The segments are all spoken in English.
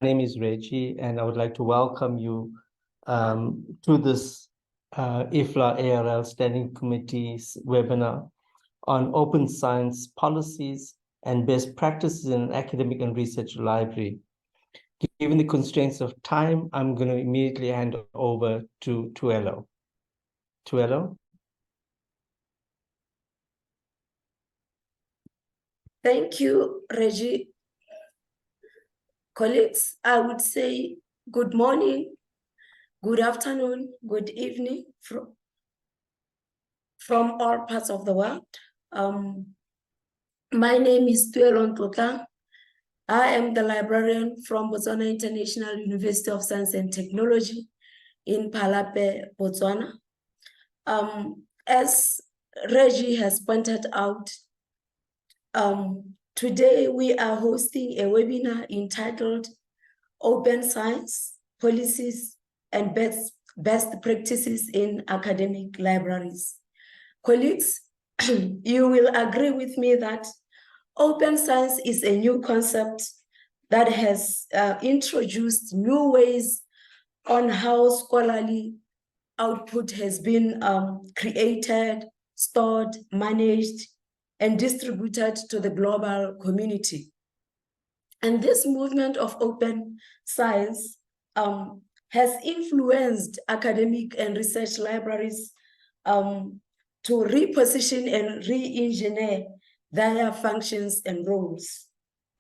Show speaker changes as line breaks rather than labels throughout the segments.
name is Reggie, and I would like to welcome you to this IFLA ARL Standing Committee's webinar on open science policies and best practices in academic and research library. Given the constraints of time, I'm going to immediately hand over to Tuelo. Tuelo?
Thank you, Reggie. Colleagues, I would say good morning, good afternoon, good evening from all parts of the world. My name is Tuelo Ntlotla. I am the librarian from Botswana International University of Science and Technology in Palape, Botswana. As Reggie has pointed out, today we are hosting a webinar entitled Open Science, Policies and Best Practices in Academic Libraries. Colleagues, you will agree with me that open science is a new concept that has introduced new ways on how scholarly output has been created, stored, managed, and distributed to the global community. And this movement of open science has influenced academic and research libraries to reposition and re-engineer their functions and roles.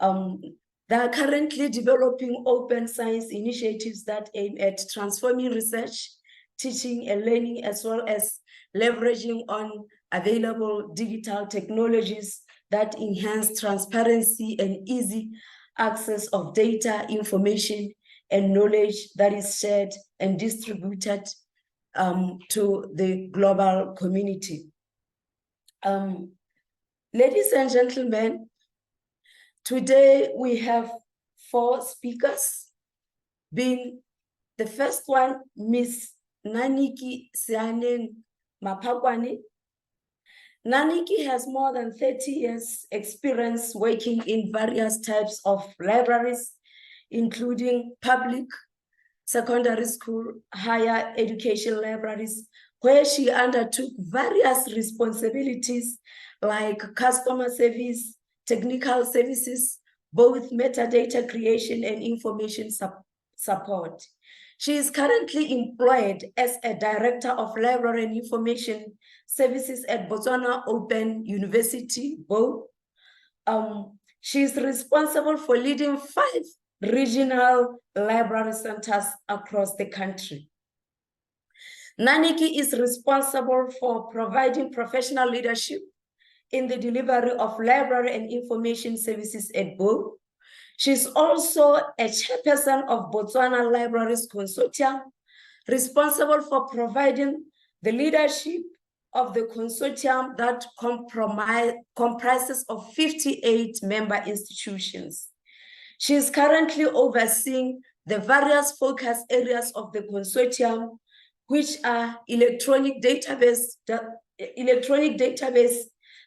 They are currently developing open science initiatives that aim at transforming research, teaching and learning, as well as leveraging on available digital technologies that enhance transparency and easy access of data, information, and knowledge that is shared and distributed to the global community. Ladies and gentlemen, today we have 4 speakers, being the first one, Ms. Naniki Sianen Mapakwane. Naniki has more than 30 years experience working in various types of libraries, including public, secondary school, higher education libraries, where she undertook various responsibilities like customer service, technical services, both metadata creation and information support. She is currently employed as a Director of Library and Information Services at Botswana Open University, BO. She is responsible for leading 5 regional library centers across the country. Naniki is responsible for providing professional leadership in the delivery of library and information services at BO. She's also a chairperson of Botswana Libraries Consortium, responsible for providing the leadership of the consortium that comprises of 58 member institutions. She is currently overseeing the various focus areas of the consortium, which are electronic database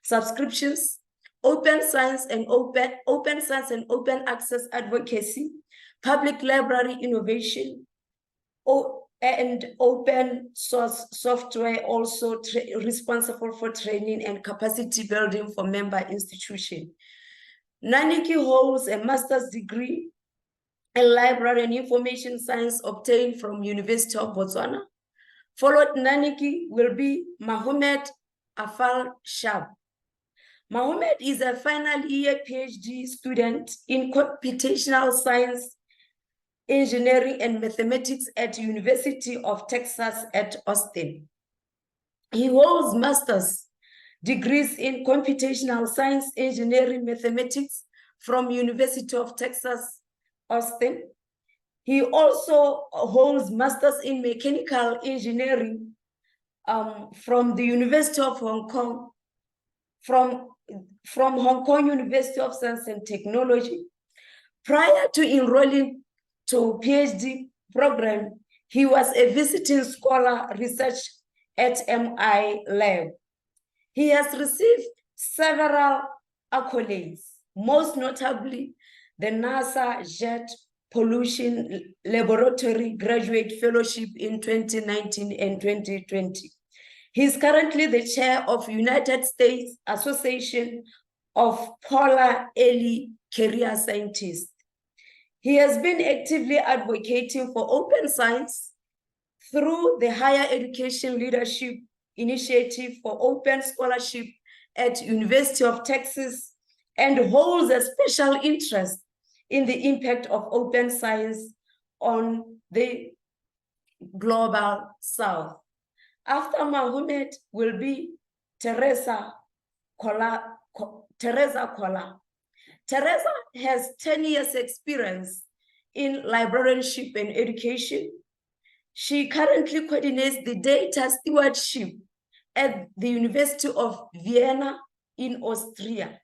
subscriptions, open science and open access advocacy, public library innovation, and open source software, also responsible for training and capacity building for member institutions. Naniki holds a master's degree in library and information science obtained from University of Botswana. Followed Naniki will be Mohamed Afal Shab. Mohamed is a final year PhD student in computational science, engineering, and mathematics at University of Texas at Austin. He holds master's degrees in computational science, engineering, mathematics from University of Texas, Austin. He also holds master's in mechanical engineering from the University of Hong Kong, from Hong Kong University of Science and Technology. Prior to enrolling to PhD program, he was a visiting scholar research at MI Lab. He has received several accolades, most notably the NASA Jet Pollution Laboratory Graduate Fellowship in 2019 and 2020. He is currently the chair of United States Association of Polar Early Career Scientists. He has been actively advocating for open science through the Higher Education Leadership Initiative for Open Scholarship at University of Texas, and holds a special interest in the impact of open science on the global South. After Mohammed will be Teresa Kola. Teresa has 10 years experience in librarianship and education. She currently coordinates the data stewardship at the University of Vienna in Austria.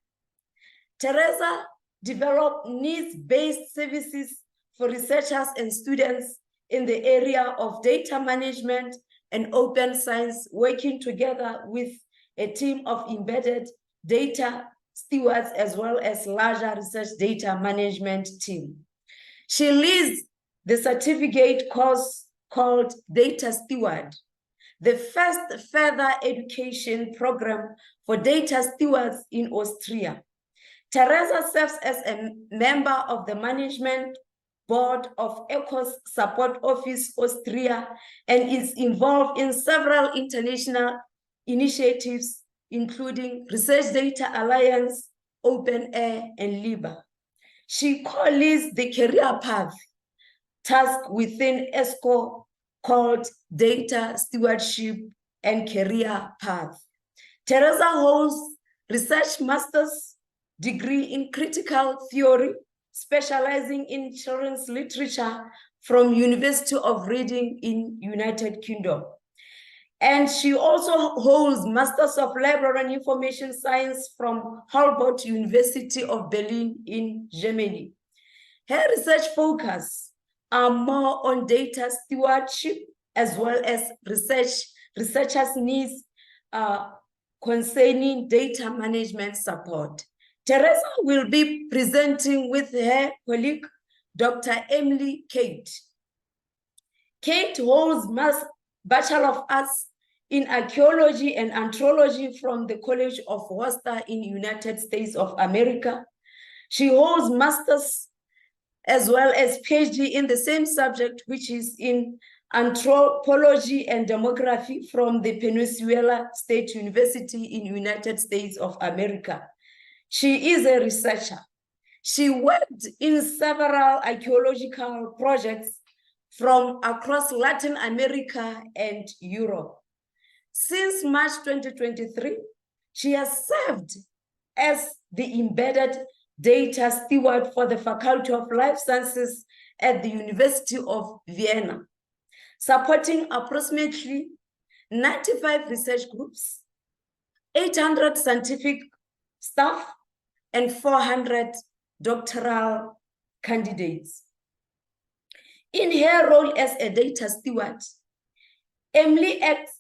Teresa developed needs-based services for researchers and students in the area of data management and open science, working together with a team of embedded data stewards as well as larger research data management team. She leads the certificate course called Data Steward, the first further education program for data stewards in Austria. Teresa serves as a member of the management board of ECOS Support Office Austria and is involved in several international initiatives, including Research Data Alliance, Open Air, and LIBA. She co-leads the career path task within ESCO called Data Stewardship and Career Path. Teresa holds research master's degree in critical theory, specializing in children's literature from University of Reading in United Kingdom. And she also holds Masters of Library and Information Science from Humboldt University of Berlin in Germany. Her research focus are more on data stewardship as well as researchers' needs concerning data management support. Teresa will be presenting with her colleague, Dr. Emily Kate. Kate holds Bachelor of Arts in Archaeology and Anthropology from the College of Worcester in United States of America. She holds Masters as well as PhD in the same subject, which is in Anthropology and Demography from the Venezuela State University in United States of America. She is a researcher. She worked in several archaeological projects from across Latin America and Europe. Since March 2023, she has served as the embedded data steward for the Faculty of Life Sciences at the University of Vienna, supporting approximately 95 research groups, 800 scientific staff, and 400 doctoral candidates. In her role as a data steward, Emily acts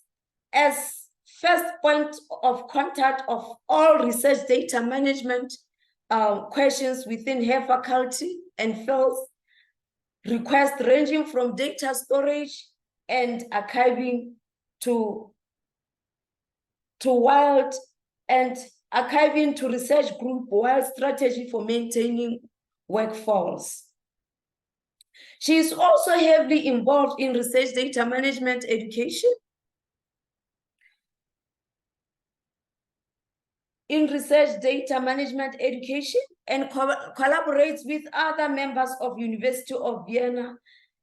as first point of contact of all research data management questions within her faculty and fields, requests ranging from data storage and archiving to wild and archiving to research group wild strategy for maintaining workforce. She is also heavily involved in research data management education, and collaborates with other members of University of Vienna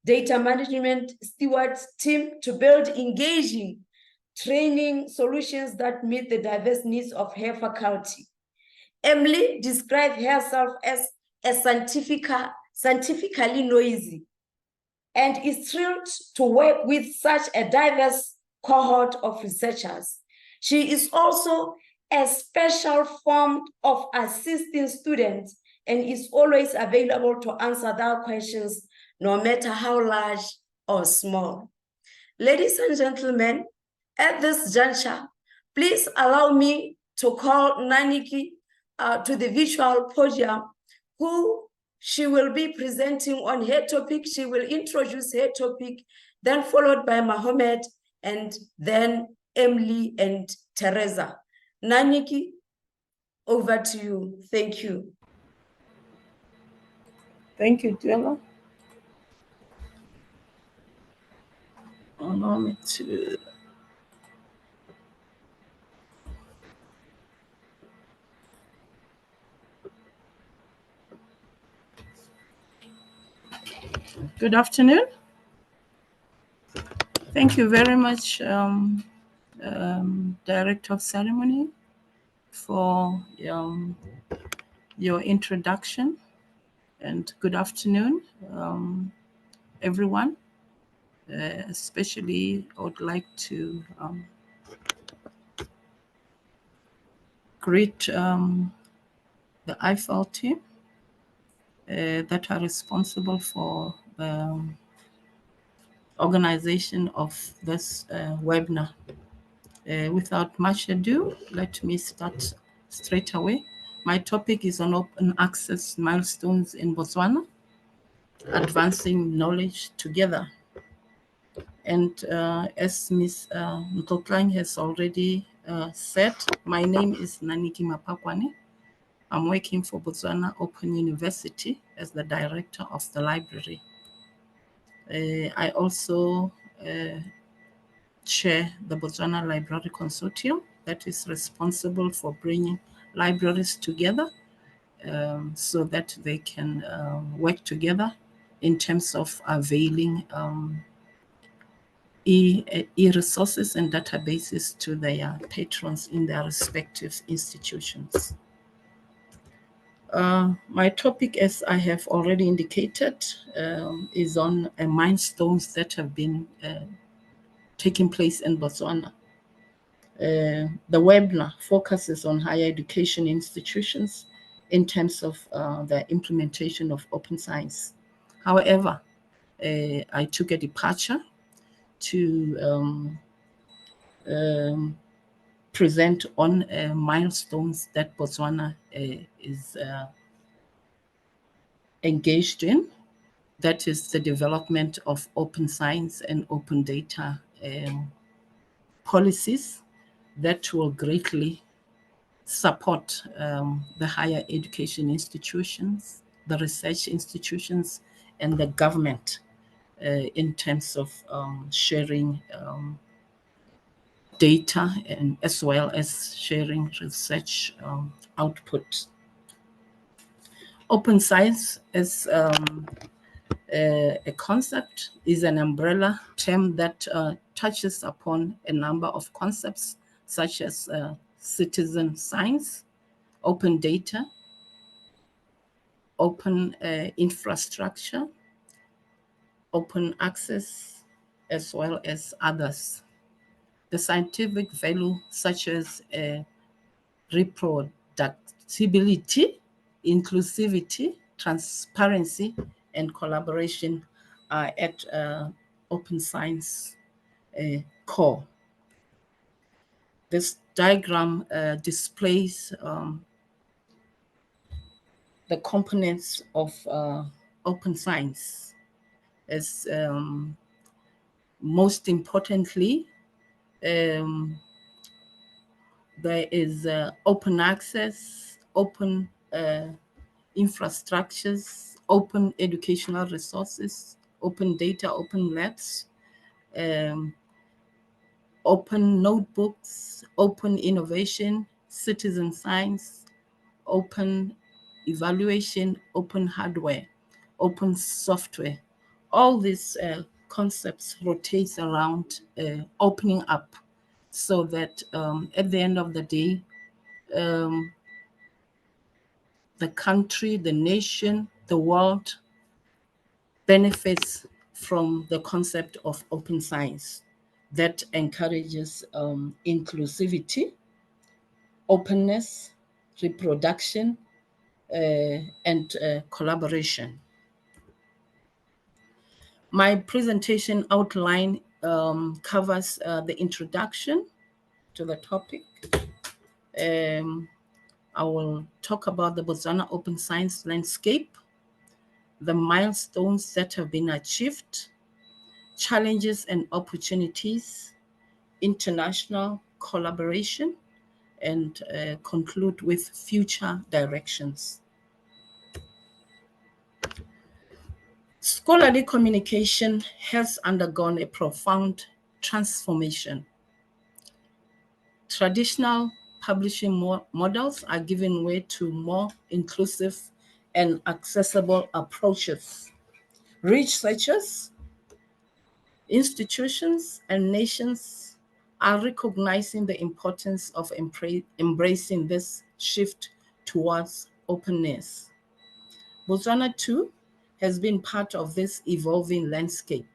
data management stewards team to build engaging training solutions that meet the diverse needs of her faculty. Emily described herself as a scientifically noisy and is thrilled to work with such a diverse cohort of researchers. She is also a special form of assisting students and is always available to answer their questions, no matter how large or small. Ladies and gentlemen, at this juncture, please allow me to call Naniki to the virtual podium, who She will be presenting on her topic. She will introduce her topic, then followed by Mohammed, and then Emily and Teresa. Naniki, over to you. Thank you.
Thank you, Gemma. Allow me to... Good afternoon. Thank you very much, Director of Ceremony, for your introduction, and good afternoon, everyone. Especially, I would like to greet the IFL team that are responsible for organization of this webinar. Without much ado, let me start straight away. My topic is on open access milestones in Botswana, advancing knowledge together. And as Ms. Mtoklang has already said, my name is Naniki Mapakwane. I'm working for Botswana Open University as the director of the library. I also chair the Botswana Library Consortium that is responsible for bringing libraries together so that they can work together in terms of availing e-resources and databases to their patrons in their respective institutions. My topic, as I have already indicated, is on milestones that have been taking place in Botswana. The webinar focuses on higher education institutions in terms of the implementation of open science. However, I took a departure to present on milestones that Botswana is engaged in. That is the development of open science and open data policies that will greatly support the higher education institutions, the research institutions, and the government in terms of sharing data and as well as sharing research output. Open science as a concept is an umbrella term that touches upon a number of concepts such as citizen science, open data, open infrastructure, open access, as well as others. The scientific value such as reproducibility, inclusivity, transparency, and collaboration are at open science core. This diagram displays the components of open science as most importantly, there is open access, open infrastructures, open educational resources, open data, open labs, open notebooks, open innovation, citizen science, open evaluation, open hardware, open software. All these concepts rotate around opening up so that at the end of the day, the country, the nation, the world benefits from the concept of open science that encourages inclusivity, openness, reproduction, and collaboration. My presentation outline covers the introduction to the topic. I will talk about the Botswana open science landscape, the milestones that have been achieved, challenges and opportunities, international collaboration, and conclude with future directions. Scholarly communication has undergone a profound transformation. Traditional publishing models are giving way to more inclusive and accessible approaches. Researchers, institutions, and nations are recognizing the importance of embracing this shift towards openness. Botswana, too, has been part of this evolving landscape.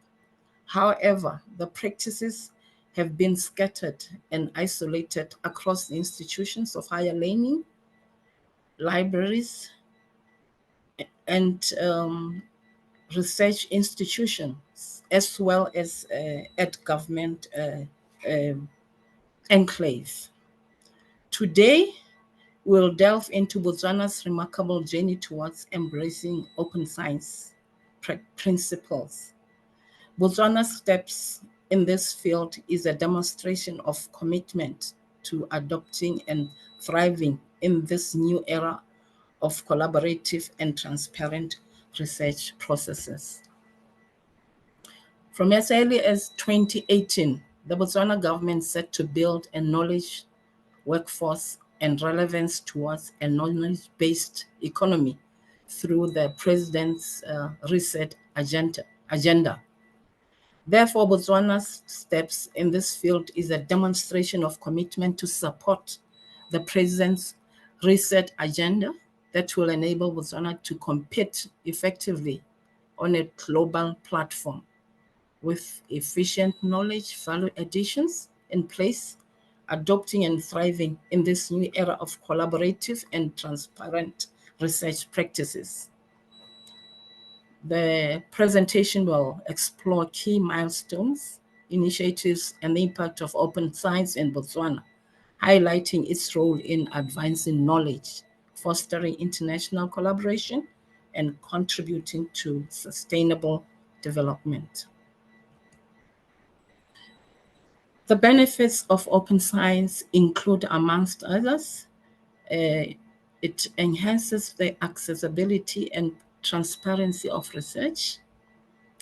However, the practices have been scattered and isolated across the institutions of higher learning, libraries, and research institutions, as well as at government enclave. Today, we'll delve into Botswana's remarkable journey towards embracing open science principles. Botswana's steps in this field is a demonstration of commitment to adopting and thriving in this new era of collaborative and transparent research processes. From as early as 2018, the Botswana government set to build a knowledge workforce and relevance towards a knowledge-based economy through the president's research agenda. Therefore, Botswana's steps in this field is a demonstration of commitment to support the president's research agenda that will enable Botswana to compete effectively on a global platform with efficient knowledge value additions in place, adopting and thriving in this new era of collaborative and transparent research practices. The presentation will explore key milestones, initiatives, and the impact of open science in Botswana, highlighting its role in advancing knowledge, fostering international collaboration, and contributing to sustainable development. The benefits of open science include, amongst others, it enhances the accessibility and transparency of research.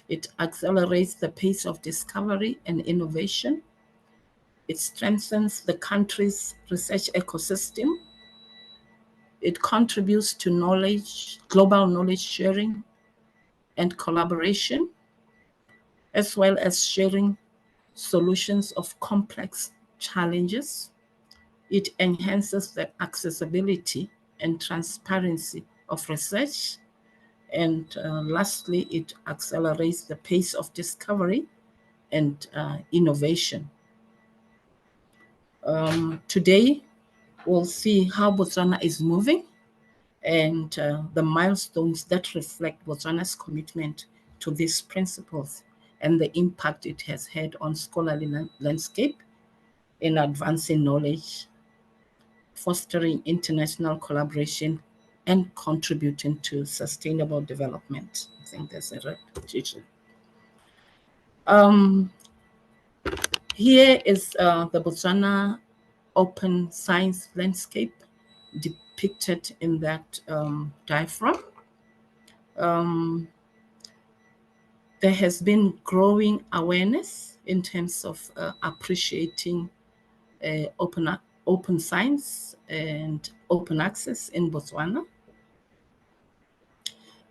It accelerates the pace of discovery and innovation. It strengthens the country's research ecosystem. It contributes to global knowledge sharing and collaboration, as well as sharing solutions of complex challenges. It enhances the accessibility and transparency of research. And lastly, it accelerates the pace of discovery and innovation. Today, we'll see how Botswana is moving and the milestones that reflect Botswana's commitment to these principles and the impact it has had on scholarly landscape in advancing knowledge, fostering international collaboration, and contributing to sustainable development. I think there's a repetition. Here is the Botswana open science landscape depicted in that diagram. There has been growing awareness in terms of appreciating open science and open access in Botswana.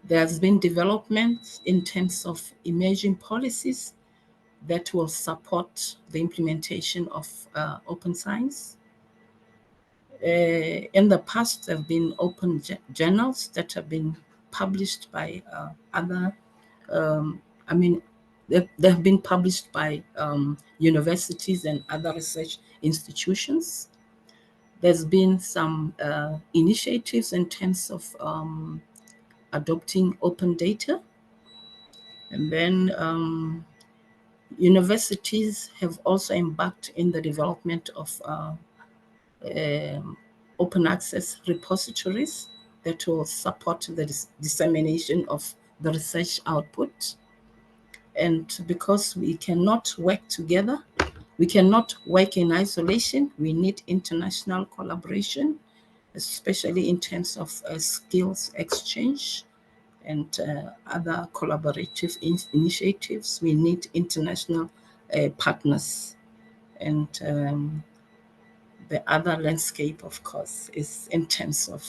There's been development in terms of emerging policies that will support the implementation of open science. In the past, there have been open journals that have been published by other, they have been published by universities and other research institutions. There's been some initiatives in terms of adopting open data. And then universities have also embarked in the development of open access repositories that will support the dissemination of the research output. And because we cannot work together, we cannot work in isolation, we need international collaboration, especially in terms of skills exchange and other collaborative initiatives. We need international partners. And the other landscape, of course, is in terms of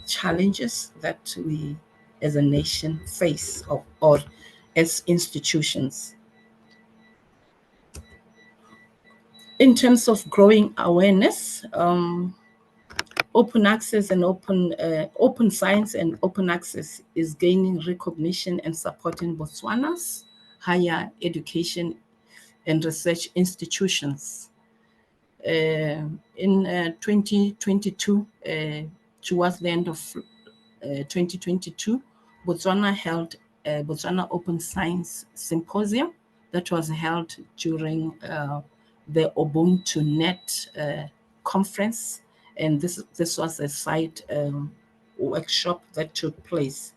challenges that we as a nation face or as institutions. In terms of growing awareness, open access and open science and open access is gaining recognition and support in Botswana's higher education and research institutions. In 2022, towards the end of 2022, Botswana held a Botswana Open Science Symposium that was held during the Ubuntu Net conference, and this was a side workshop that took place.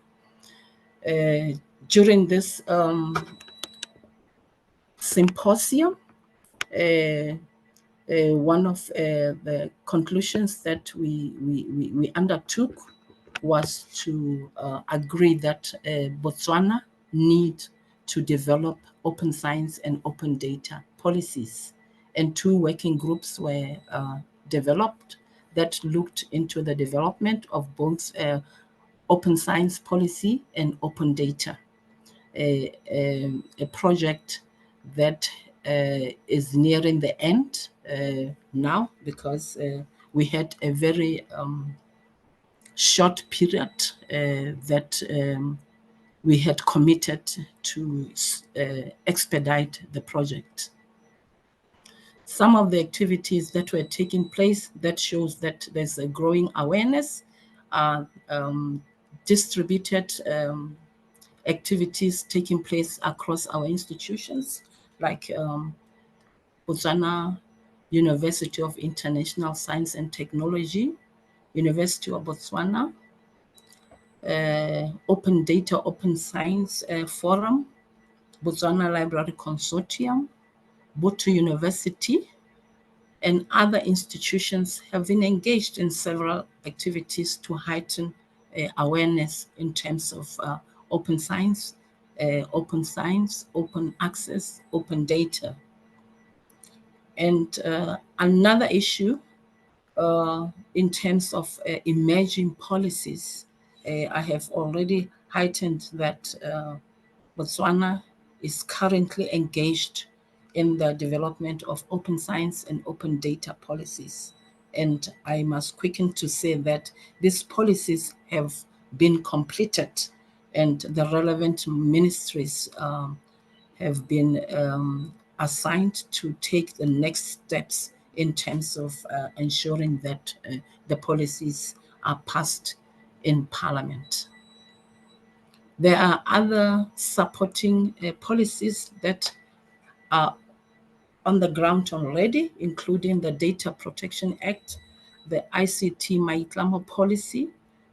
During this symposium, one of the conclusions that we undertook was to agree that Botswana need to develop open science and open data policies. And 2 working groups were developed that looked into the development of both open science policy and open data. A project that is nearing the end now, because we had a very short period that we had committed to expedite the project. Some of the activities that were taking place that shows that there's a growing awareness are distributed activities taking place across our institutions, like Botswana University of International Science and Technology, University of Botswana, Open Data, Open Science Forum, Botswana Library Consortium, Botu University, and other institutions have been engaged in several activities to heighten awareness in terms of open science, open access, open data. And another issue in terms of emerging policies, I have already heightened that Botswana is currently engaged in the development of open science and open data policies. And I must quicken to say that these policies have been completed and the relevant ministries have been assigned to take the next steps in terms of ensuring that the policies are passed in Parliament. There are other supporting policies that are on the ground already, including the Data Protection Act, the ICT Maitlamo policy,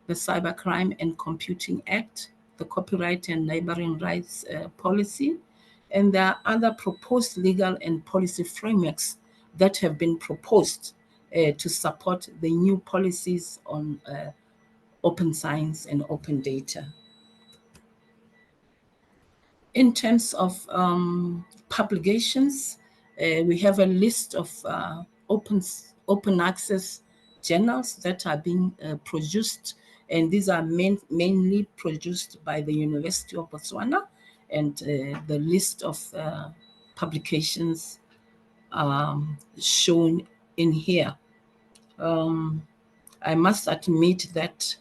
the Cybercrime and Computing Act, the Copyright and Neighboring Rights policy, and there are other proposed legal and policy frameworks that have been proposed to support the new policies on open science and open data. In terms of publications, we have a list of open access journals that are being produced, and these are mainly produced by the University of Botswana, and the list of publications shown in here. I must admit that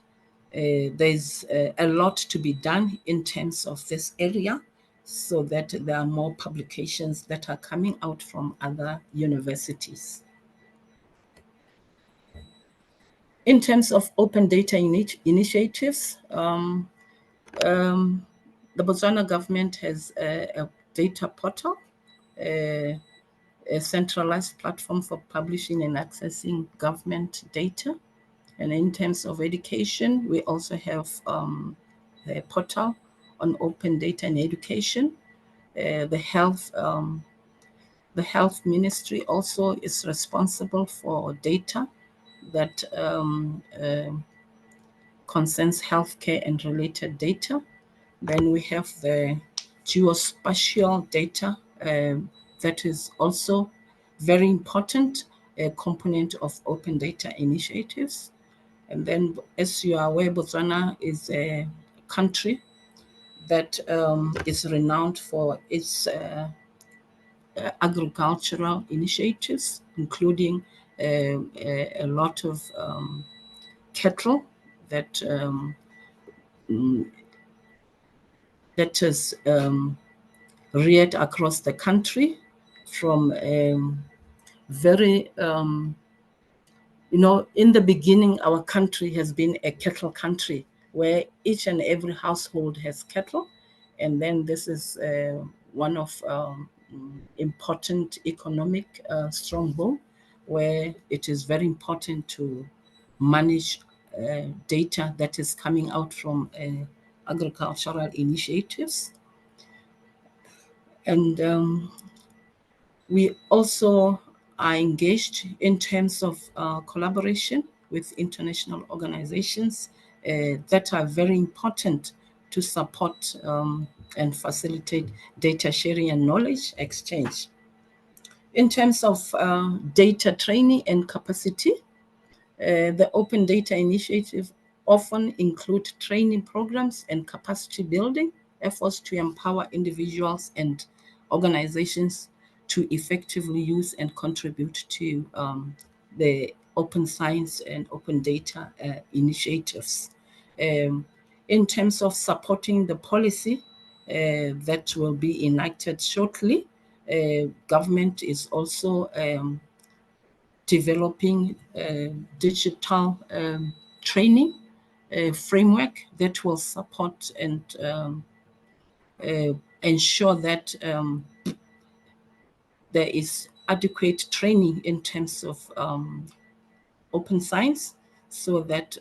there's a lot to be done in terms of this area, so that there are more publications that are coming out from other universities. In terms of open data initiatives, the Botswana government has a data portal, a centralized platform for publishing and accessing government data. And in terms of education, we also have a portal on open data and education. The health ministry also is responsible for data that concerns healthcare and related data. Then we have the geospatial data that is also very important, a component of open data initiatives. And then, as you are aware, Botswana is a country that is renowned for its agricultural initiatives, including a lot of cattle that is reared across the country from very in the beginning, our country has been a cattle country where each and every household has cattle. And then this is one of important economic stronghold where it is very important to manage data that is coming out from agricultural initiatives. And we also are engaged in terms of collaboration with international organizations that are very important to support and facilitate data sharing and knowledge exchange. In terms of data training and capacity, the Open Data Initiative often include training programs and capacity building efforts to empower individuals and organizations to effectively use and contribute to the open science and open data initiatives. In terms of supporting the policy that will be enacted shortly, government is also developing digital training framework that will support and ensure that there is adequate training in terms of open science, so that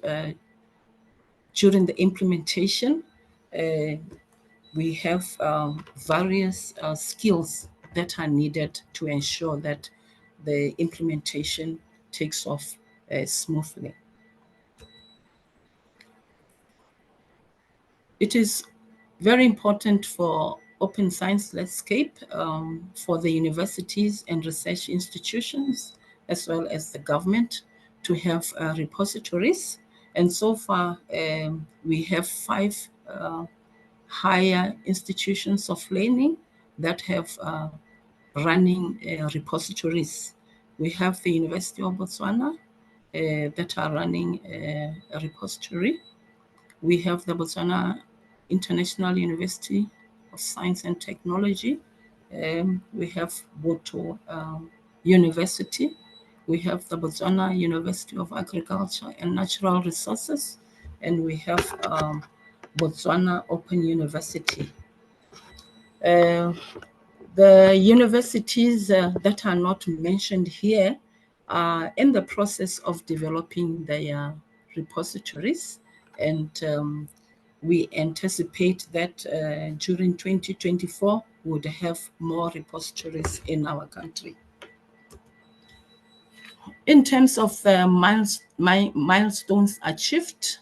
during the implementation, we have various skills that are needed to ensure that the implementation takes off smoothly. It is very important for open science landscape for the universities and research institutions, as well as the government, to have repositories. And so far, we have 5 higher institutions of learning that have running repositories. We have the University of Botswana that are running a repository. We have the Botswana International University of Science and Technology. We have Boto University. We have the Botswana University of Agriculture and Natural Resources. And we have Botswana Open University. The universities that are not mentioned here are in the process of developing their repositories, and we anticipate that during 2024 we would have more repositories in our country. In terms of milestones achieved,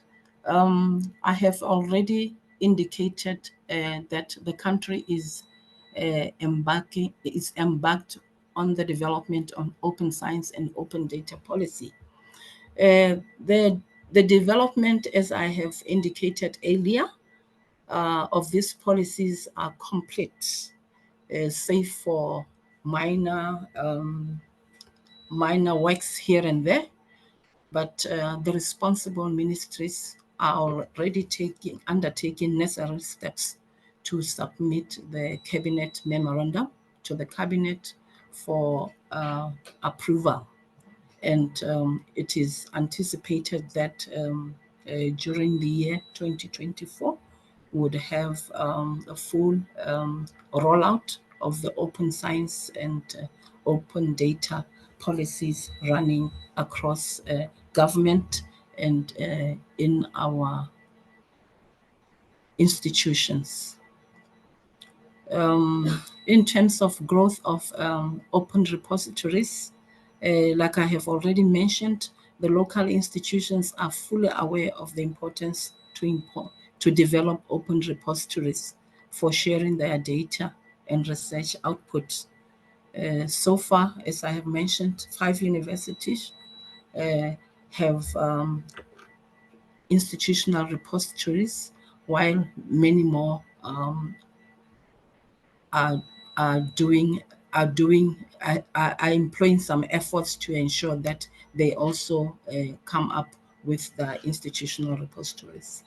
I have already indicated that the country is embarked on the development on open science and open data policy. The development, as I have indicated earlier, of these policies are complete, save for minor works here and there. But the responsible ministries are already undertaking necessary steps to submit the cabinet memorandum to the cabinet for approval. And it is anticipated that during the year 2024, we would have a full rollout of the open science and open data policies running across government and in institutions. In terms of growth of open repositories, like I have already mentioned, the local institutions are fully aware of the importance to develop open repositories for sharing their data and research output. So far, as I have mentioned, 5 universities have institutional repositories, while many more are employing some efforts to ensure that they also come up with the institutional repositories.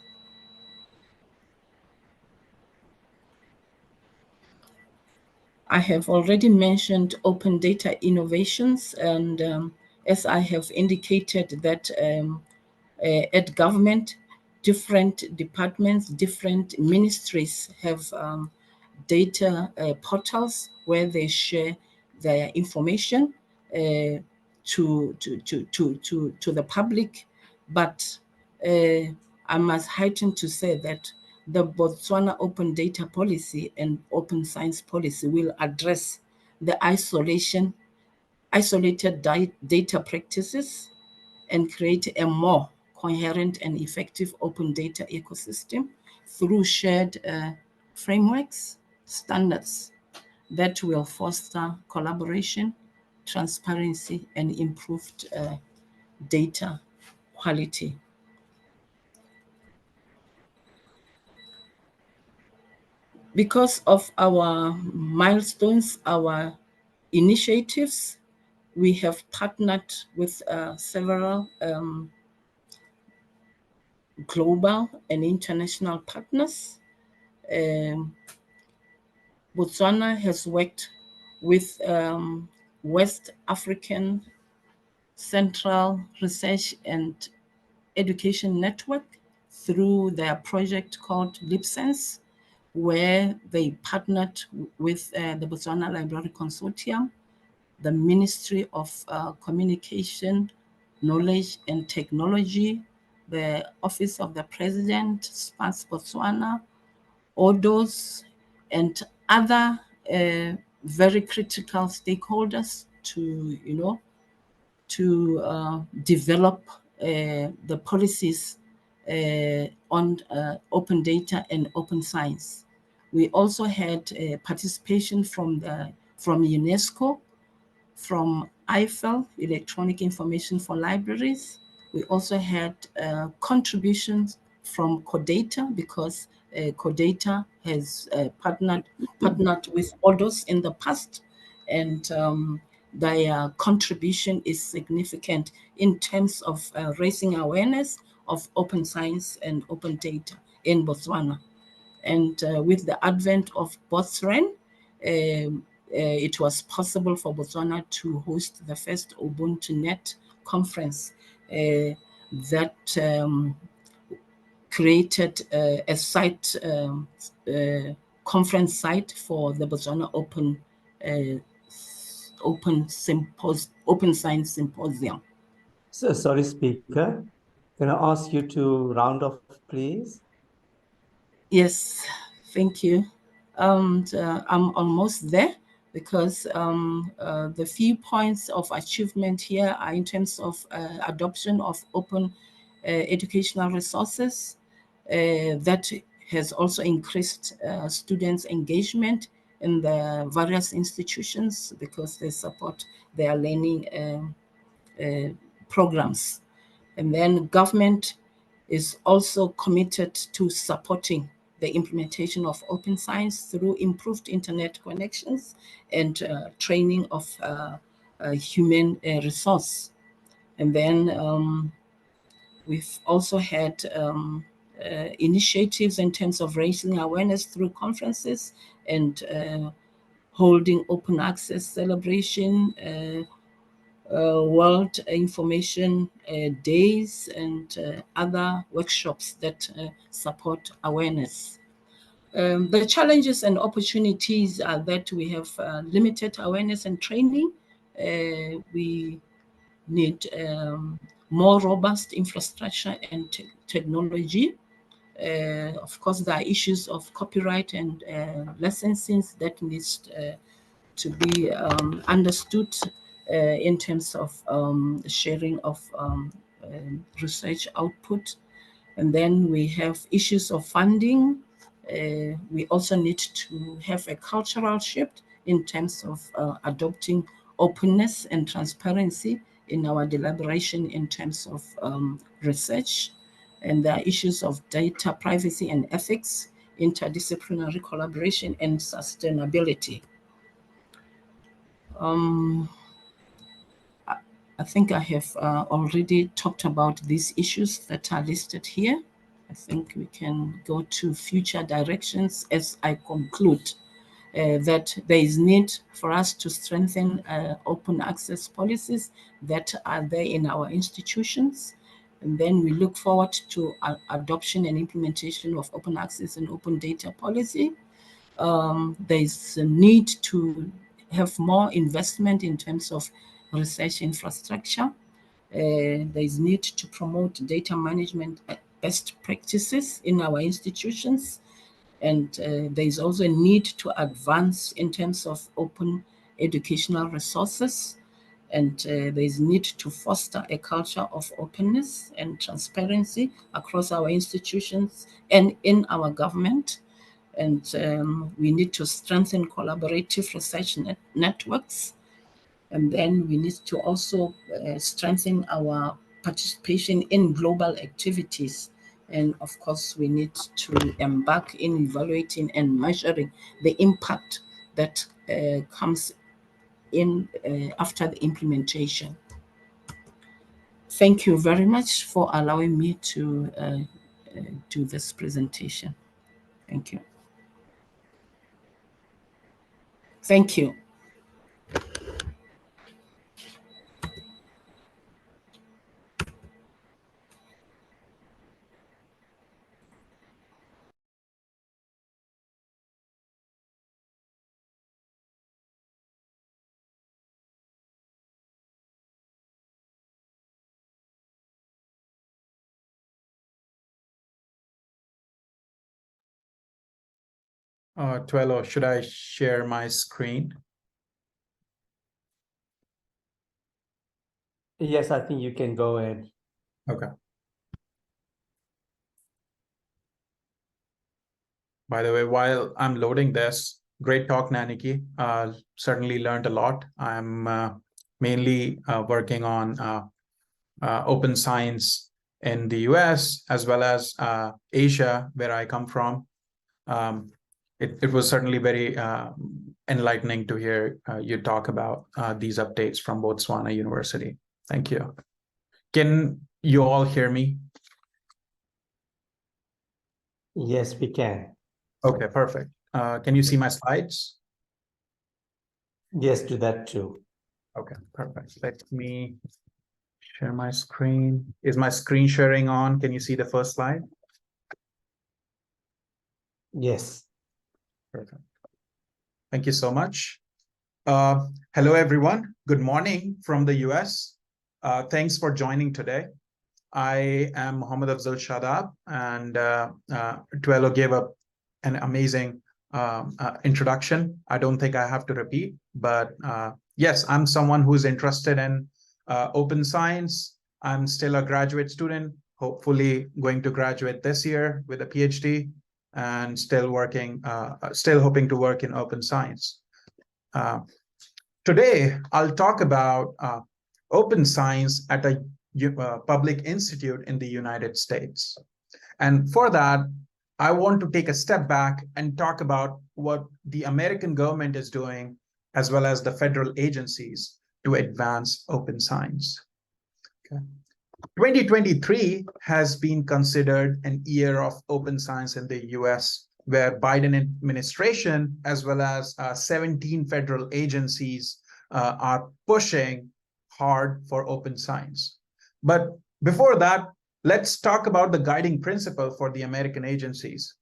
I have already mentioned open data innovations, and as I have indicated that at government, different departments, different ministries have data portals where they share their information to the public. But I must heighten to say that the Botswana Open Data Policy and Open Science Policy will address the isolated data practices and create a more coherent and effective open data ecosystem through shared frameworks, standards that will foster collaboration, transparency, and improved data quality. Because of our milestones, our initiatives, we have partnered with several global and international partners. Botswana has worked with West African Central Research and Education Network through their project called LipSense, where they partnered with the Botswana Library Consortium, the Ministry of Communication, Knowledge and Technology, the Office of the President, SPAS Botswana, ODOS, and other very critical stakeholders to, develop the policies on open data and open science. We also had participation from UNESCO, from IFL, Electronic Information for Libraries. We also had contributions from CODATA, because CODATA has partnered with ODOS in the past, and their contribution is significant in terms of raising awareness of open science and open data in Botswana. And with the advent of BotsRen, it was possible for Botswana to host the first UbuntuNet conference that created a site, conference site for the Botswana Open Science Symposium.
So, sorry, Speaker. Can I ask you to round off, please?
Yes, thank you. And I'm almost there, because the few points of achievement here are in terms of adoption of open educational resources that has also increased students' engagement in the various institutions, because they support their learning programs. And then government is also committed to supporting the implementation of open science through improved internet connections and training of human resource. And then we've also had initiatives in terms of raising awareness through conferences and holding open access celebration, World Information Days, and other workshops that support awareness. The challenges and opportunities are that we have limited awareness and training. We need more robust infrastructure and technology. Of course, there are issues of copyright and licensing that needs to be understood in terms of sharing of research output. And then we have issues of funding. We also need to have a cultural shift in terms of adopting openness and transparency in our deliberation in terms of research. And there are issues of data privacy and ethics, interdisciplinary collaboration, and sustainability. I think I have already talked about these issues that are listed here. I think we can go to future directions as I conclude that there is need for us to strengthen open access policies that are there in our institutions. And then we look forward to adoption and implementation of open access and open data policy. There is a need to have more investment in terms of research infrastructure. There is need to promote data management best practices in our institutions. And there is also a need to advance in terms of open educational resources. And there is need to foster a culture of openness and transparency across our institutions and in our government. And we need to strengthen collaborative research networks. And then we need to also strengthen our participation in global activities. And of course, we need to embark in evaluating and measuring the impact that comes in after the implementation. Thank you very much for allowing me to do this presentation. Thank you. Thank you.
Tuelo, should I share my screen?
Yes, I think you can go ahead.
Okay. By the way, while I'm loading this, great talk, Naniki. Certainly learned a lot. I'm mainly working on open science in the US as well as Asia, where I come from. It was certainly very enlightening to hear you talk about these updates from Botswana University. Thank you. Can you all hear me?
Yes, we can.
Okay, perfect. Can you see my slides?
Yes, do that too.
Okay, perfect. Let me share my screen. Is my screen sharing on? Can you see the first slide?
Yes.
Perfect. Thank you so much. Hello, everyone. Good morning from the US. Thanks for joining today. I am Mohammed Afzal Shadab, and Tuelo gave an amazing introduction. I don't think I have to repeat, but yes, I'm someone who's interested in open science. I'm still a graduate student, hopefully going to graduate this year with a PhD, and still hoping to work in open science. Today, I'll talk about open science at a public institute in the United States. And for that, I want to take a step back and talk about what the American government is doing, as well as the federal agencies, to advance open science. Okay. 2023 has been considered an year of open science in the US, where Biden administration, as well as 17 federal agencies are pushing hard for open science. But before that, let's talk about the guiding principle for the American agencies.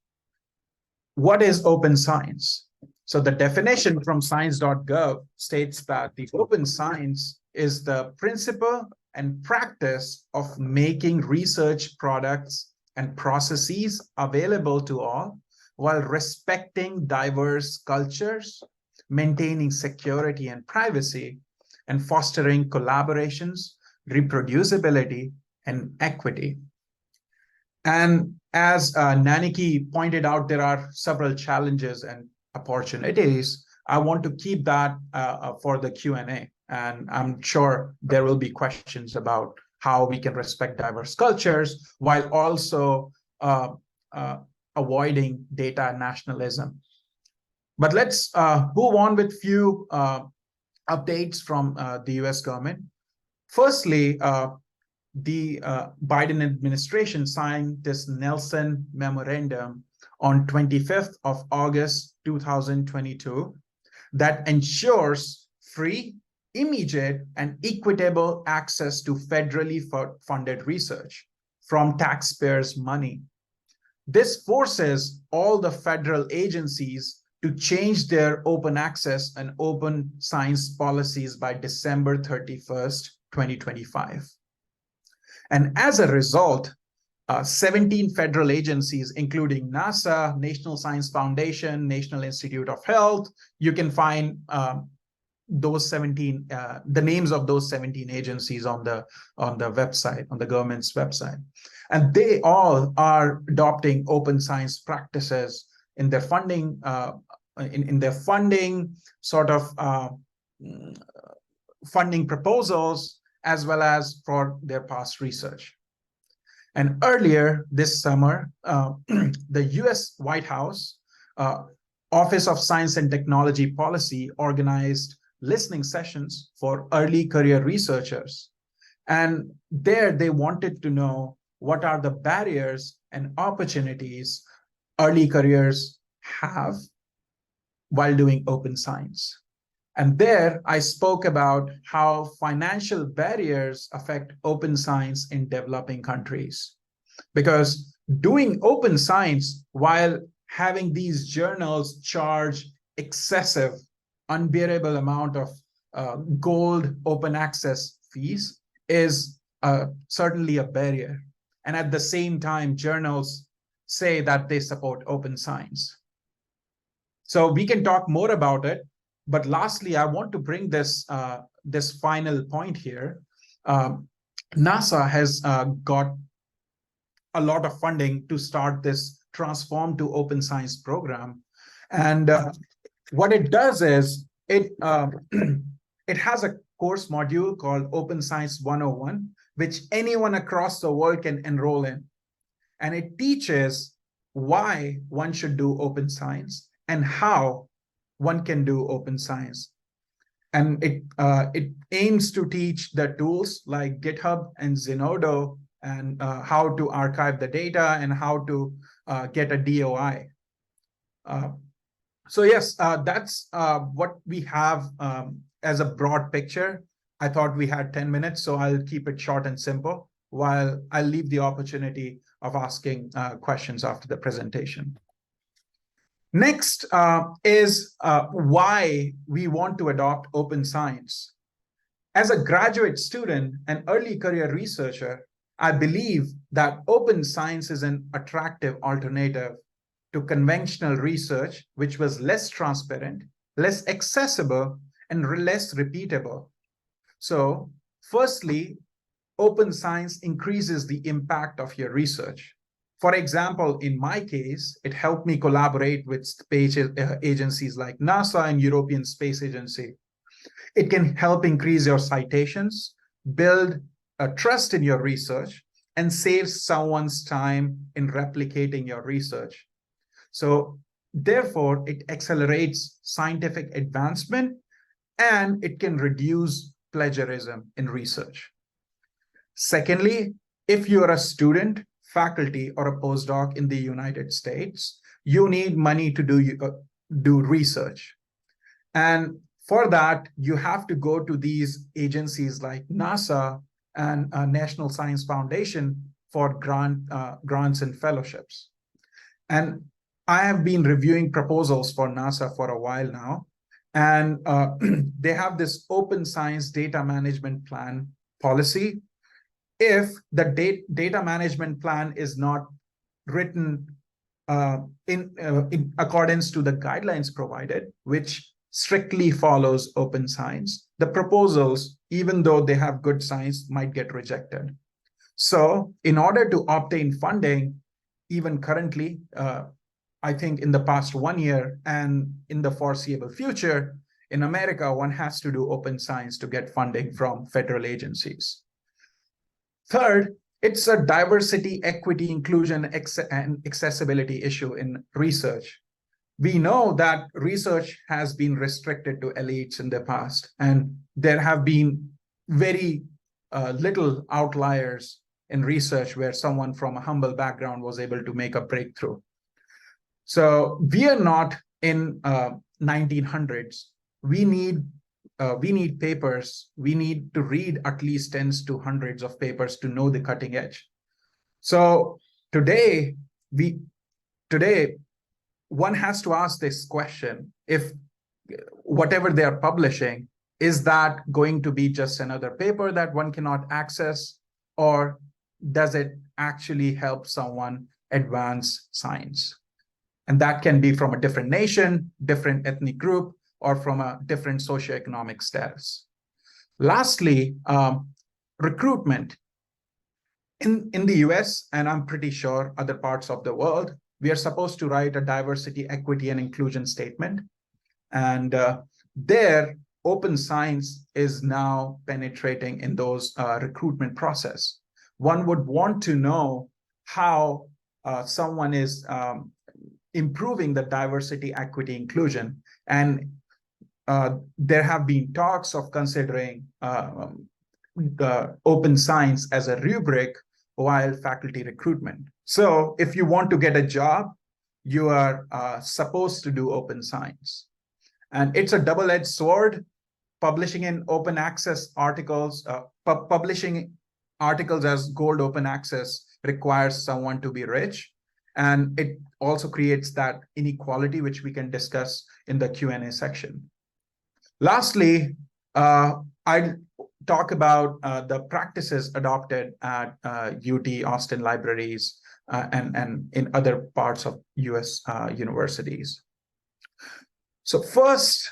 What is open science? So the definition from science.gov states that the open science is the principle and practice of making research products and processes available to all while respecting diverse cultures, maintaining security and privacy, and fostering collaborations, reproducibility, and equity. And as Naniki pointed out, there are several challenges and opportunities. I want to keep that for the Q&A. And I'm sure there will be questions about how we can respect diverse cultures while also avoiding data nationalism. But let's move on with few updates from the US government. Firstly, the Biden administration signed this Nelson Memorandum on 25th of August 2022 that ensures free, immediate, and equitable access to federally funded research from taxpayers' money. This forces all the federal agencies to change their open access and open science policies by December 31st, 2025. And as a result, 17 federal agencies, including NASA, National Science Foundation, National Institute of Health, you can find those 17, the names of those 17 agencies on the website, on the government's website. And they all are adopting open science practices in their funding, funding proposals, as well as for their past research. And earlier this summer, the US White House Office of Science and Technology Policy organized listening sessions for early career researchers. And there they wanted to know what are the barriers and opportunities early careers have while doing open science. And there I spoke about how financial barriers affect open science in developing countries. Because doing open science while having these journals charge excessive, unbearable amount of gold open access fees is certainly a barrier. And at the same time, journals say that they support open science. So we can talk more about it. But lastly, I want to bring this, this final point here. NASA has got a lot of funding to start this Transform to Open Science program. And what it does is, it has a course module called Open Science 101, which anyone across the world can enroll in. And it teaches why one should do open science and how one can do open science. And it aims to teach the tools like GitHub and Zenodo and how to archive the data and how to get a DOI. So yes, that's what we have as a broad picture. I thought we had 10 minutes, so I'll keep it short and simple, while I'll leave the opportunity of asking questions after the presentation. Next is why we want to adopt open science. As a graduate student and early career researcher, I believe that open science is an attractive alternative to conventional research, which was less transparent, less accessible, and less repeatable. So, firstly, open science increases the impact of your research. For example, in my case, it helped me collaborate with space agencies like NASA and European Space Agency. It can help increase your citations, build a trust in your research, and save someone's time in replicating your research. So therefore, it accelerates scientific advancement, and it can reduce plagiarism in research. Secondly, if you're a student, faculty, or a postdoc in the United States, you need money to do research. And for that, you have to go to these agencies like NASA and National Science Foundation for grants and fellowships. And I have been reviewing proposals for NASA for a while now, and they have this open science data management plan policy. If the data management plan is not written in accordance to the guidelines provided, which strictly follows open science. The proposals, even though they have good science, might get rejected. So in order to obtain funding, even currently, I think in the past 1 year and in the foreseeable future, in America, one has to do open science to get funding from federal agencies. Third, it's a diversity, equity, inclusion, and accessibility issue in research. We know that research has been restricted to elites in the past, and there have been very little outliers in research where someone from a humble background was able to make a breakthrough. So we are not in 1900s. We need papers. We need to read at least tens to hundreds of papers to know the cutting edge. So today one has to ask this question: if whatever they are publishing, is that going to be just another paper that one cannot access, or does it actually help someone advance science? And that can be from a different nation, different ethnic group, or from a different socioeconomic status. Lastly, recruitment. In the US, and I'm pretty sure other parts of the world, we are supposed to write a diversity, equity, and inclusion statement. And there, open science is now penetrating in those recruitment process. One would want to know how someone is improving the diversity, equity, inclusion. And there have been talks of considering the open science as a rubric while faculty recruitment. So if you want to get a job, you are supposed to do open science. And it's a double-edged sword. Publishing in open access articles, publishing articles as gold open access requires someone to be rich. And it also creates that inequality, which we can discuss in the Q&A section. Lastly, I'd talk about the practices adopted at UT Austin libraries and in other parts of US universities. So first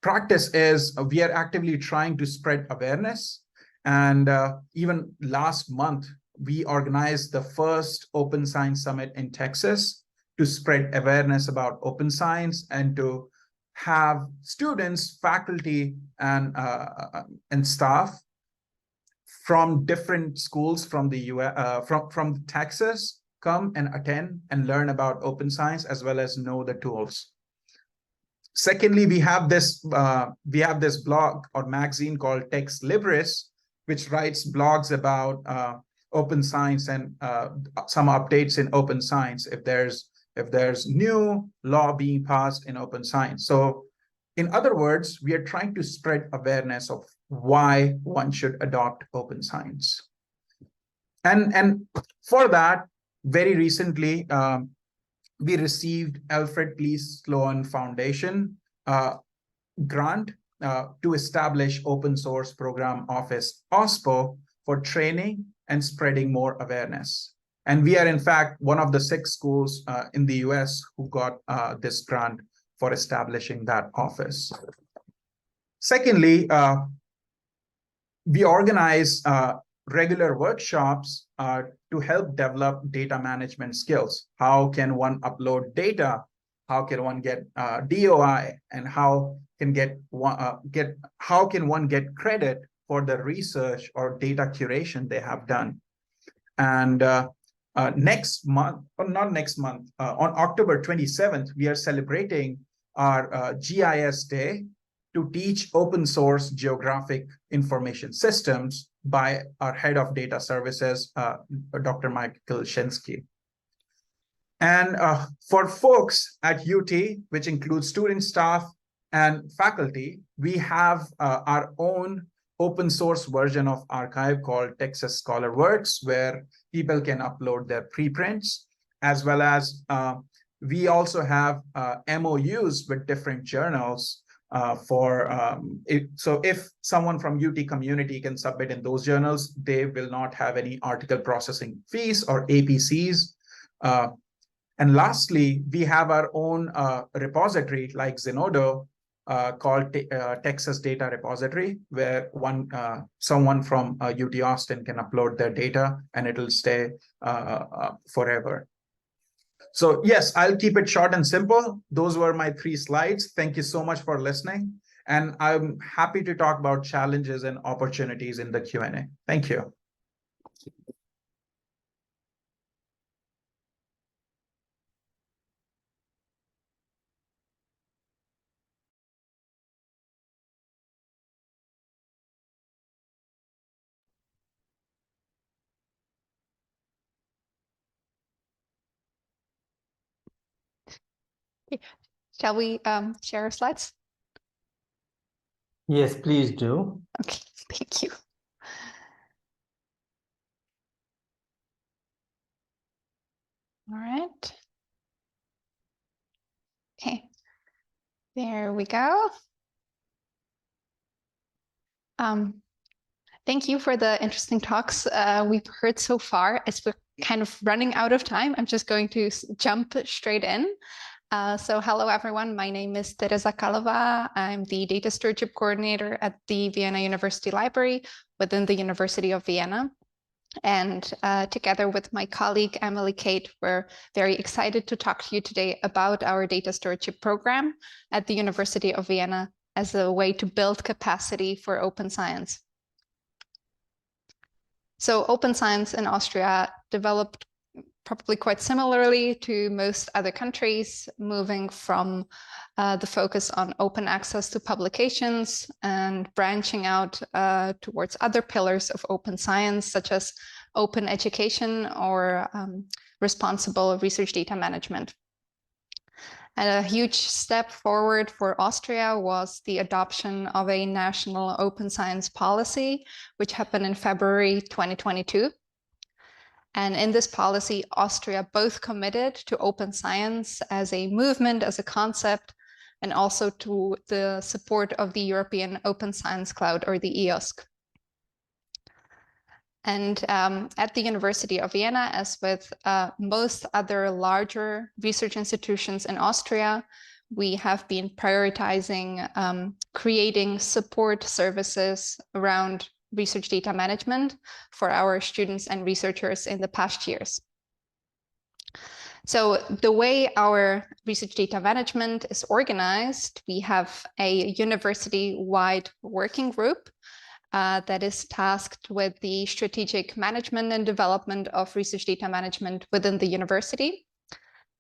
practice is we are actively trying to spread awareness. And even last month, we organized the first Open Science Summit in Texas to spread awareness about open science and to have students, faculty, and staff from different schools from the US, from Texas come and attend and learn about open science as well as know the tools. Secondly, we have this blog or magazine called Tex Libris, which writes blogs about open science and some updates in open science if there's new law being passed in open science. So in other words, we are trying to spread awareness of why one should adopt open science. And for that, very recently, we received Alfred P. Sloan Foundation grant to establish Open Source Program Office, OSPO, for training and spreading more awareness. And we are, in fact, one of the 6 schools in the US who got this grant for establishing that office. Secondly, we organize regular workshops to help develop data management skills. How can one upload data? How can one get DOI? And how can one get credit for the research or data curation they have done? And next month, or not next month, on October 27th, we are celebrating our GIS Day to teach open source geographic information systems by our head of data services, Dr. Michael Shinsky. And for folks at UT, which includes student, staff, and faculty, we have our own open source version of archive called Texas Scholar Works, where people can upload their preprints, as well as we also have MOUs with different journals so if someone from UT community can submit in those journals, they will not have any article processing fees or APCs. And lastly, we have our own repository like Zenodo called Texas Data Repository, where someone from UT Austin can upload their data and it'll stay forever. So yes, I'll keep it short and simple. Those were my 3 slides. Thank you so much for listening. And I'm happy to talk about challenges and opportunities in the Q&A. Thank you.
Shall we share our slides?
Yes, please do.
Okay, thank you. All right. Okay, there we go. Thank you for the interesting talks we've heard so far. As we're kind of running out of time, I'm just going to jump straight in. So hello, everyone. My name is Teresa Calava. I'm the Data Stewardship Coordinator at the Vienna University Library within the University of Vienna. And together with my colleague, Emily Kate, we're very excited to talk to you today about our data stewardship program at the University of Vienna as a way to build capacity for open science. So open science in Austria developed probably quite similarly to most other countries, moving from the focus on open access to publications and branching out towards other pillars of open science, such as open education or responsible research data management. And a huge step forward for Austria was the adoption of a national open science policy, which happened in February 2022. And in this policy, Austria both committed to open science as a movement, as a concept, and also to the support of the European Open Science Cloud, or the EOSC. And at the University of Vienna, as with most other larger research institutions in Austria, we have been prioritizing creating support services around research data management for our students and researchers in the past years. So the way our research data management is organized, we have a university-wide working group that is tasked with the strategic management and development of research data management within the university.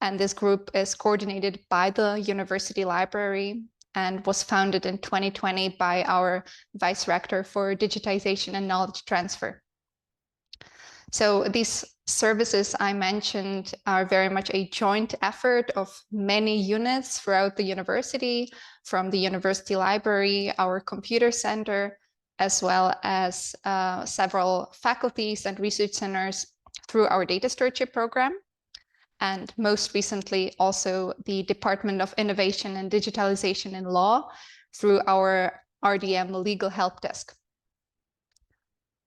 And this group is coordinated by the university library and was founded in 2020 by our Vice Rector for Digitization and Knowledge Transfer. So these services I mentioned are very much a joint effort of many units throughout the university, from the university library, our computer center, as well as several faculties and research centers through our data stewardship program. And most recently, also the Department of Innovation and Digitalization in Law through our RDM Legal Help Desk.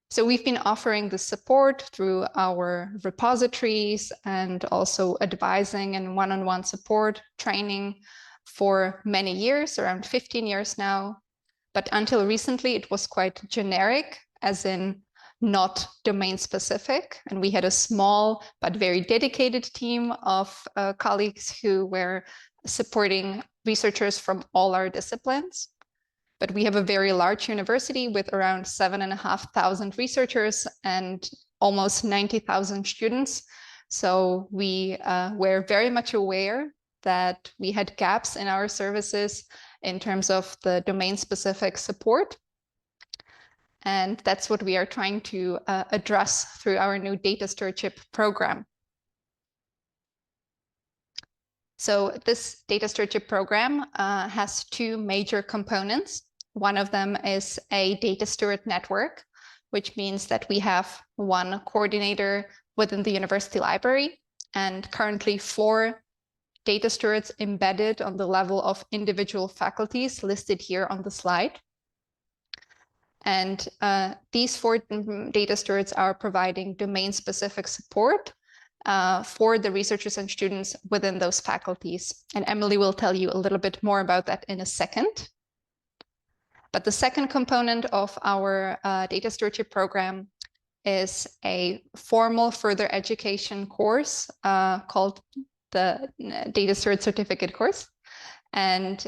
So we've been offering the support through our repositories and also advising and one-on-one support training for many years, around 15 years now. But until recently, it was quite generic, as in not domain specific. And we had a small but very dedicated team of colleagues who were supporting researchers from all our disciplines. But we have a very large university with around 7,500 researchers and almost 90,000 students. So we were very much aware that we had gaps in our services in terms of the domain-specific support. And that's what we are trying to address through our new data stewardship program. So this data stewardship program has 2 major components. One of them is a data steward network, which means that we have 1 coordinator within the university library and currently 4 data stewards embedded on the level of individual faculties listed here on the slide. And these 4 data stewards are providing domain-specific support for the researchers and students within those faculties. And Emily will tell you a little bit more about that in a second. But the second component of our data stewardship program is a formal further education course called the Data Steward Certificate course. And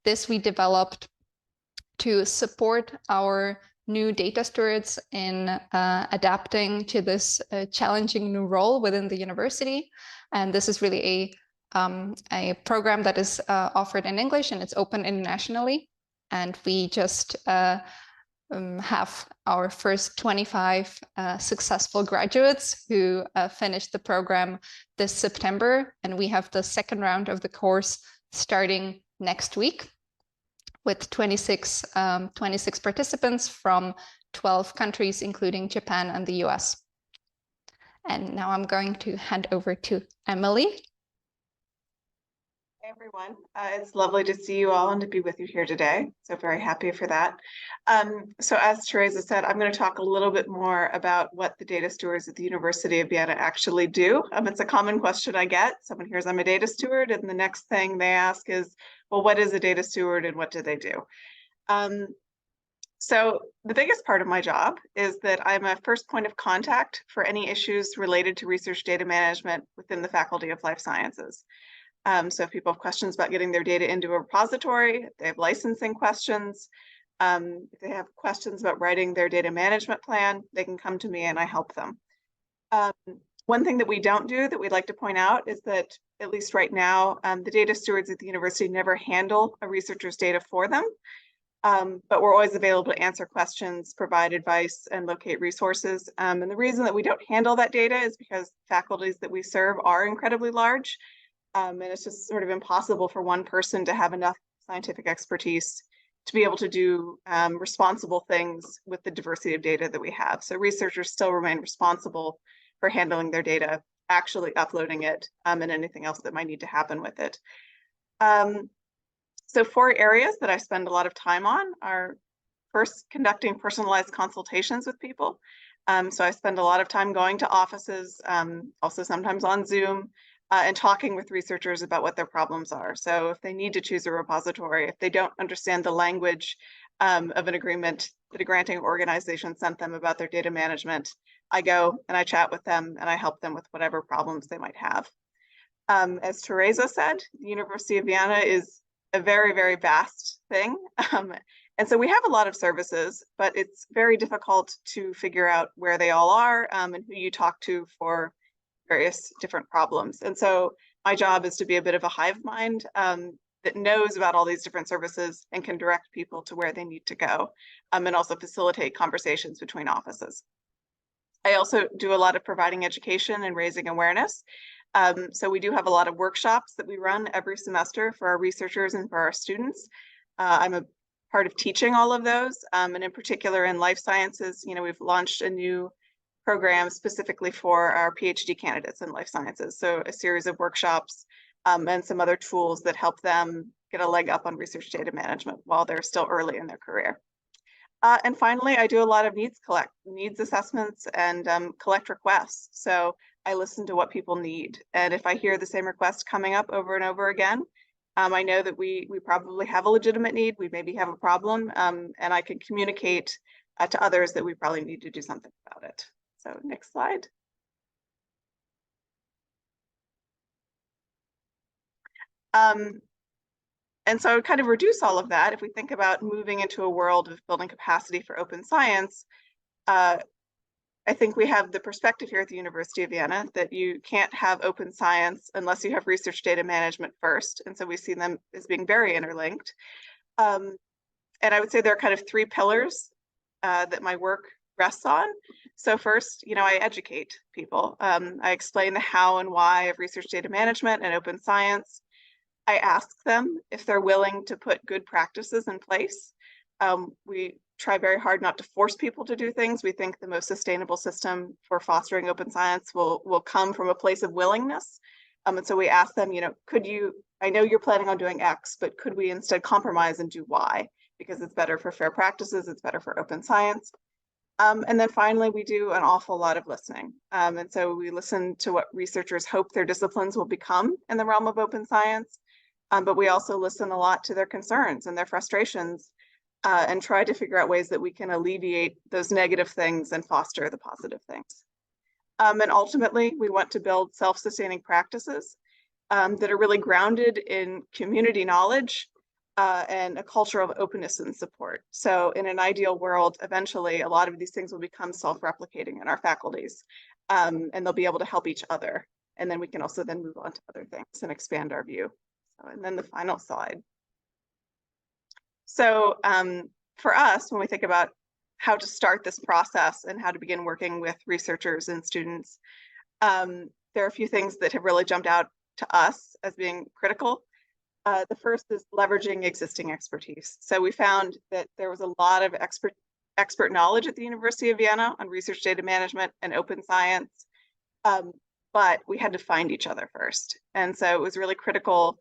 this we developed to support our new data stewards in adapting to this challenging new role within the university. And this is really a program that is offered in English, and it's open internationally. And we just have our first 25 successful graduates who finished the program this September. And we have the second round of the course starting next week with 26 participants from 12 countries, including Japan and the US. And now I'm going to hand over to Emily.
Hey everyone, it's lovely to see you all and to be with you here today. So very happy for that. So as Teresa said, I'm going to talk a little bit more about what the data stewards at the University of Vienna actually do. It's a common question I get. Someone hears I'm a data steward, and the next thing they ask is, well, what is a data steward and what do they do? So the biggest part of my job is that I'm a first point of contact for any issues related to research data management within the Faculty of Life Sciences. So if people have questions about getting their data into a repository, if they have licensing questions, if they have questions about writing their data management plan, they can come to me and I help them. One thing that we don't do that we'd like to point out is that, at least right now, the data stewards at the university never handle a researcher's data for them, but we're always available to answer questions, provide advice, and locate resources. And the reason that we don't handle that data is because faculties that we serve are incredibly large. And it's just sort of impossible for one person to have enough scientific expertise to be able to do responsible things with the diversity of data that we have. So researchers still remain responsible for handling their data, actually uploading it, and anything else that might need to happen with it. So 4 areas that I spend a lot of time on are first, conducting personalized consultations with people. So I spend a lot of time going to offices, also sometimes on Zoom, and talking with researchers about what their problems are. So if they need to choose a repository, if they don't understand the language of an agreement that a granting organization sent them about their data management, I go and I chat with them and I help them with whatever problems they might have. As Teresa said, the University of Vienna is a very, very vast thing. And so we have a lot of services, but it's very difficult to figure out where they all are and who you talk to for various different problems. And so my job is to be a bit of a hive mind that knows about all these different services and can direct people to where they need to go, and also facilitate conversations between offices. I also do a lot of providing education and raising awareness. So we do have a lot of workshops that we run every semester for our researchers and for our students. I'm a part of teaching all of those, and in particular in life sciences, we've launched a new program specifically for our PhD candidates in life sciences. So a series of workshops and some other tools that help them get a leg up on research data management while they're still early in their career. And finally, I do a lot of needs assessments and collect requests. So I listen to what people need. And if I hear the same request coming up over and over again, I know that we probably have a legitimate need, we maybe have a problem, and I can communicate to others that we probably need to do something about it. So next slide. And so kind of reduce all of that, if we think about moving into a world of building capacity for open science, I think we have the perspective here at the University of Vienna that you can't have open science unless you have research data management first. And so we see them as being very interlinked. And I would say there are kind of 3 pillars that my work rests on. So first, I educate people. I explain the how and why of research data management and open science. I ask them if they're willing to put good practices in place. We try very hard not to force people to do things. We think the most sustainable system for fostering open science will come from a place of willingness. And so we ask them, I know you're planning on doing X, but could we instead compromise and do Y? Because it's better for fair practices, it's better for open science. And then finally, we do an awful lot of listening. And so we listen to what researchers hope their disciplines will become in the realm of open science. But we also listen a lot to their concerns and their frustrations and try to figure out ways that we can alleviate those negative things and foster the positive things. And ultimately, we want to build self-sustaining practices that are really grounded in community knowledge and a culture of openness and support. So in an ideal world, eventually, a lot of these things will become self-replicating in our faculties, and they'll be able to help each other. And then we can also then move on to other things and expand our view. So, and then the final slide. So for us, when we think about how to start this process and how to begin working with researchers and students, there are a few things that have really jumped out to us as being critical. The first is leveraging existing expertise. So we found that there was a lot of expert knowledge at the University of Vienna on research data management and open science, but we had to find each other first. And so it was really critical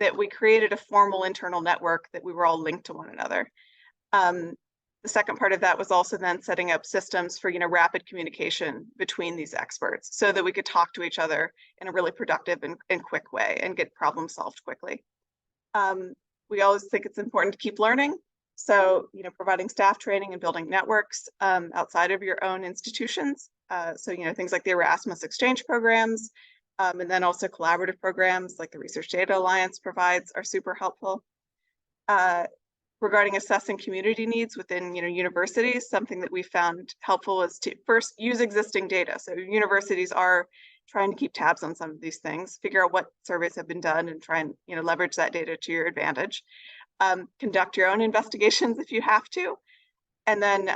that we created a formal internal network that we were all linked to one another. The second part of that was also then setting up systems for rapid communication between these experts so that we could talk to each other in a really productive and quick way and get problems solved quickly. We always think it's important to keep learning. So, providing staff training and building networks outside of your own institutions. So, things like the Erasmus exchange programs, and then also collaborative programs like the Research Data Alliance provides are super helpful. Regarding assessing community needs within universities, something that we found helpful is to first use existing data. So universities are trying to keep tabs on some of these things, figure out what surveys have been done and try and leverage that data to your advantage. Conduct your own investigations if you have to. And then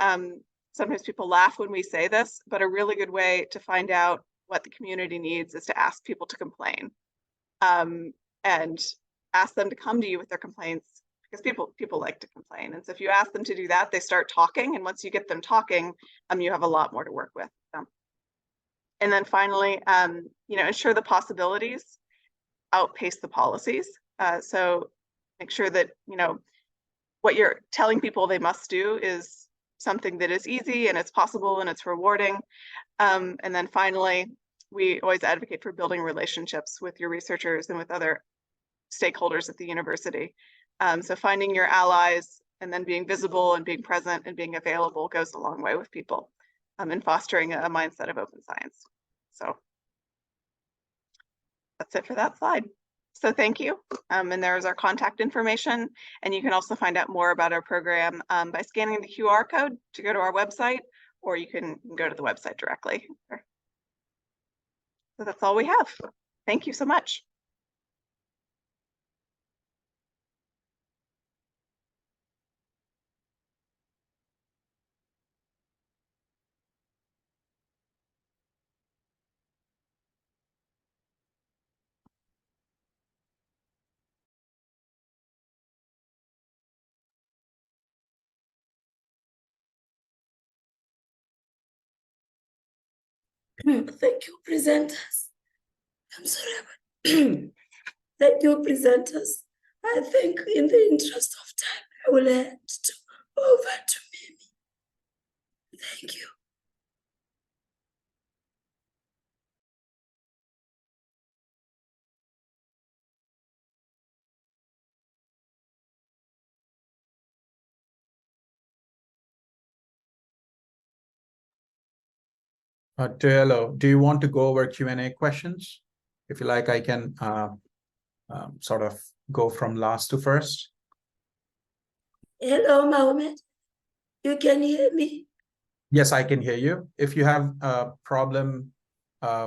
sometimes people laugh when we say this, but a really good way to find out what the community needs is to ask people to complain and ask them to come to you with their complaints, because people like to complain. And so if you ask them to do that, they start talking. And once you get them talking, you have a lot more to work with. And then finally, ensure the possibilities outpace the policies. So make sure that, what you're telling people they must do is something that is easy and it's possible and it's rewarding. And then finally, we always advocate for building relationships with your researchers and with other stakeholders at the university. So finding your allies and then being visible and being present and being available goes a long way with people and fostering a mindset of open science. So that's it for that slide. So thank you. And there's our contact information. And you can also find out more about our program by scanning the QR code to go to our website, or you can go to the website directly. So that's all we have. Thank you so much.
Thank you, presenters. I'm sorry. Thank you, presenters. I think in the interest of time, I will hand over to Mimi. Thank you.
Hello, do you want to go over Q&A questions? If you like, I can sort of go from last to first.
Hello, Mohammed. You can hear me?
Yes, I can hear you. If you have a problem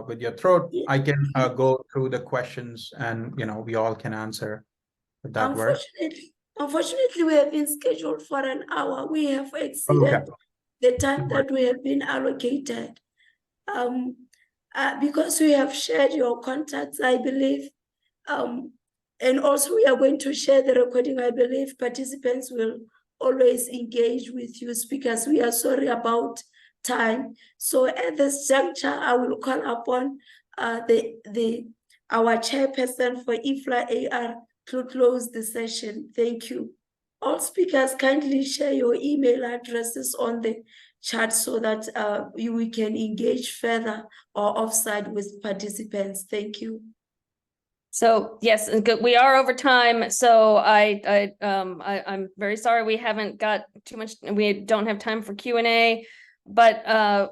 with your throat, I can go through the questions and, we all can answer. Would that work?
Unfortunately, we have been scheduled for an hour. We have exceeded the time that we have been allocated. Because we have shared your contacts, I believe, and also we are going to share the recording. I believe participants will always engage with you speakers. We are sorry about time. So at this juncture, I will call upon our chairperson for IFLA AR to close the session. Thank you. All speakers kindly share your email addresses on the chat so that we can engage further or offsite with participants. Thank you.
So yes, and good. We are over time. So I'm very sorry we haven't got too much. We don't have time for Q&A, but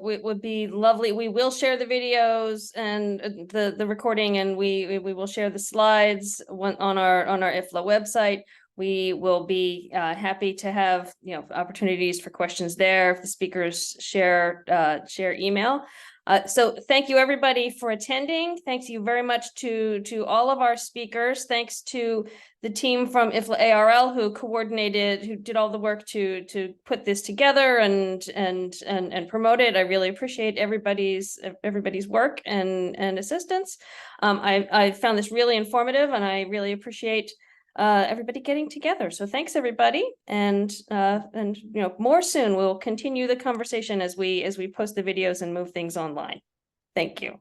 it would be lovely. We will share the videos and the recording, and we will share the slides on our IFLA website. We will be happy to have opportunities for questions there if the speakers share email. So thank you everybody for attending. Thank you very much to all of our speakers. Thanks to the team from IFLA ARL who did all the work to put this together and promote it. I really appreciate everybody's work and assistance. I found this really informative, and I really appreciate everybody getting together. So thanks everybody, and more soon. We'll continue the conversation as we post the videos and move things online. Thank you.